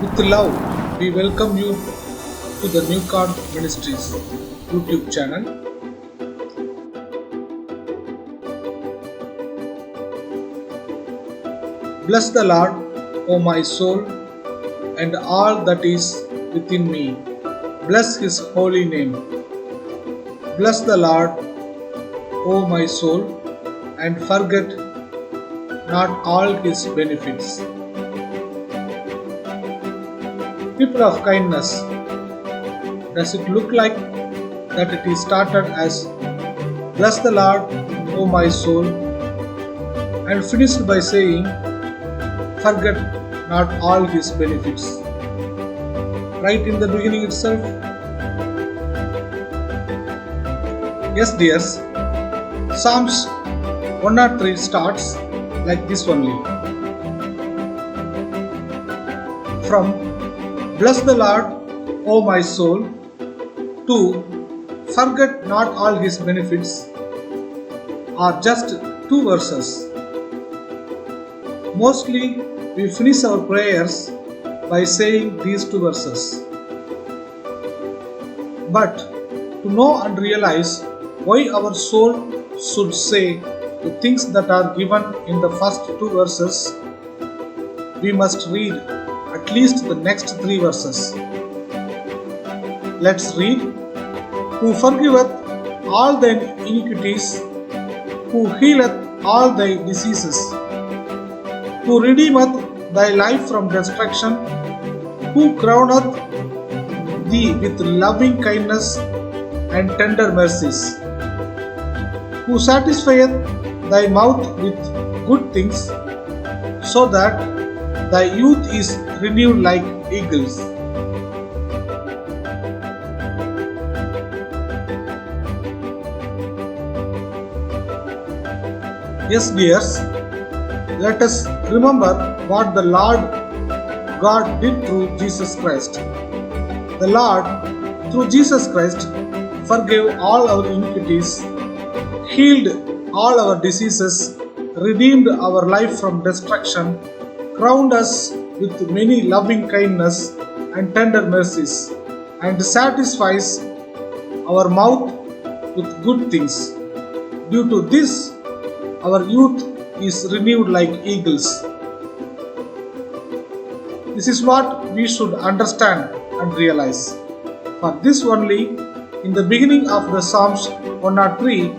With love, we welcome you to the New Card Ministries YouTube channel. Bless the Lord, O my soul, and all that is within me. Bless his holy name. Bless the Lord, O my soul, and forget not all his benefits. People of kindness, does it look like that it is started as bless the Lord, O my soul, and finished by saying forget not all his benefits? Right in the beginning itself? Yes, dears, Psalms 103 starts like this only. From bless the Lord, O my soul, to forget not all his benefits are just two verses. Mostly we finish our prayers by saying these two verses. But to know and realize why our soul should say the things that are given in the first two verses, we must read at least the next three verses. Let's read. Who forgiveth all thine iniquities, who healeth all thy diseases, who redeemeth thy life from destruction, who crowneth thee with loving kindness and tender mercies, who satisfieth thy mouth with good things, so that thy youth is renewed like eagles. Yes, dears, let us remember what the Lord God did through Jesus Christ. The Lord, through Jesus Christ, forgave all our iniquities, healed all our diseases, redeemed our life from destruction, crowned us with many loving kindness and tender mercies, and satisfies our mouth with good things. Due to this, our youth is renewed like eagles. This is what we should understand and realize. For this only, in the beginning of the Psalms 103,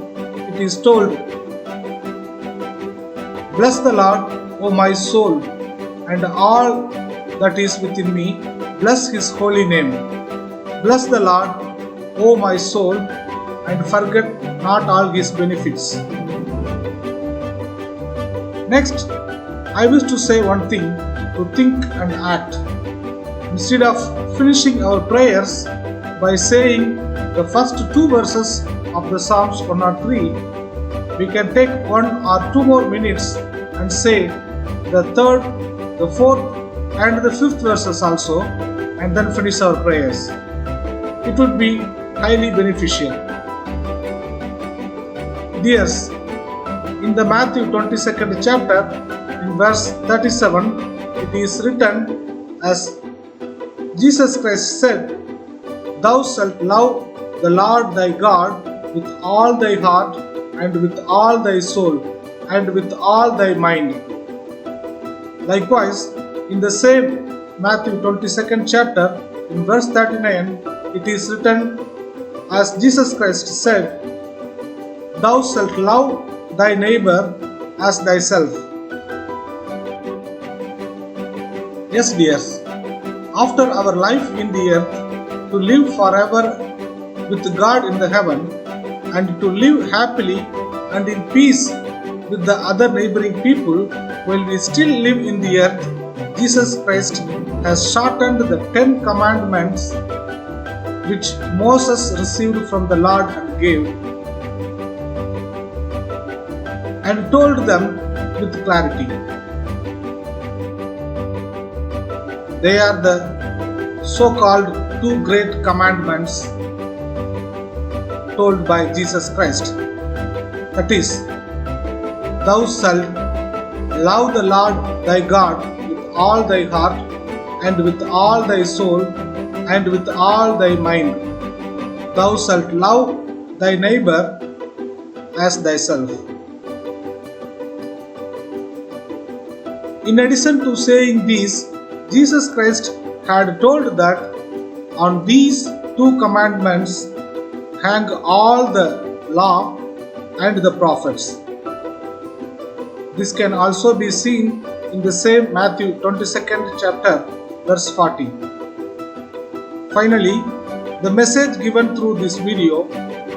it is told, bless the Lord, O my soul, and all that is within me, bless his holy name. Bless the Lord, O my soul, and forget not all his benefits. Next, I wish to say one thing to think and act. Instead of finishing our prayers by saying the first two verses of the Psalms 103, we can take 1 or 2 more minutes and say the third, the fourth, and the fifth verses also, and then finish our prayers. It would be highly beneficial. Dears, in the Matthew 22nd chapter, in verse 37, it is written as Jesus Christ said, thou shalt love the Lord thy God with all thy heart, and with all thy soul, and with all thy mind. Likewise, in the same Matthew 22nd chapter, in verse 39, it is written as Jesus Christ said, thou shalt love thy neighbor as thyself. Yes, dears, after our life in the earth, to live forever with God in the heaven, and to live happily and in peace with the other neighboring people while we still live in the earth, Jesus Christ has shortened the 10 commandments which Moses received from the Lord and gave, and told them with clarity. They are the so-called 2 great commandments told by Jesus Christ. That is, thou shalt love the Lord thy God with all thy heart, and with all thy soul, and with all thy mind. Thou shalt love thy neighbor as thyself. In addition to saying these, Jesus Christ had told that on these two commandments hang all the law and the prophets. This can also be seen in the same Matthew 22nd chapter, verse 40. Finally, the message given through this video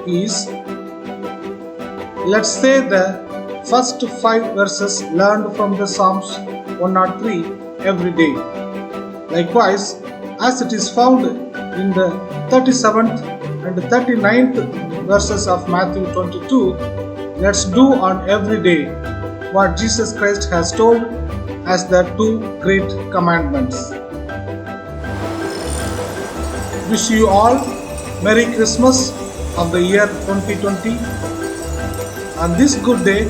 is, let's say the first 5 verses learned from the Psalms 103 every day. Likewise, as it is found in the 37th and 39th verses of Matthew 22, let's do on every day what Jesus Christ has told as the 2 great commandments. Wish you all Merry Christmas of the year 2020. On this good day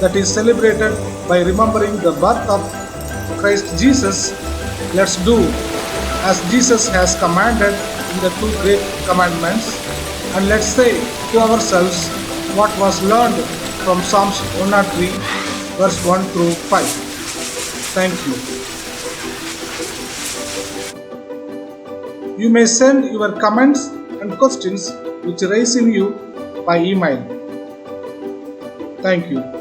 that is celebrated by remembering the birth of Christ Jesus, let's do as Jesus has commanded in the 2 great commandments, and let's say to ourselves what was learned from Psalms 103 verse 1 through 5. Thank you. You may send your comments and questions which raise in you by email. Thank you.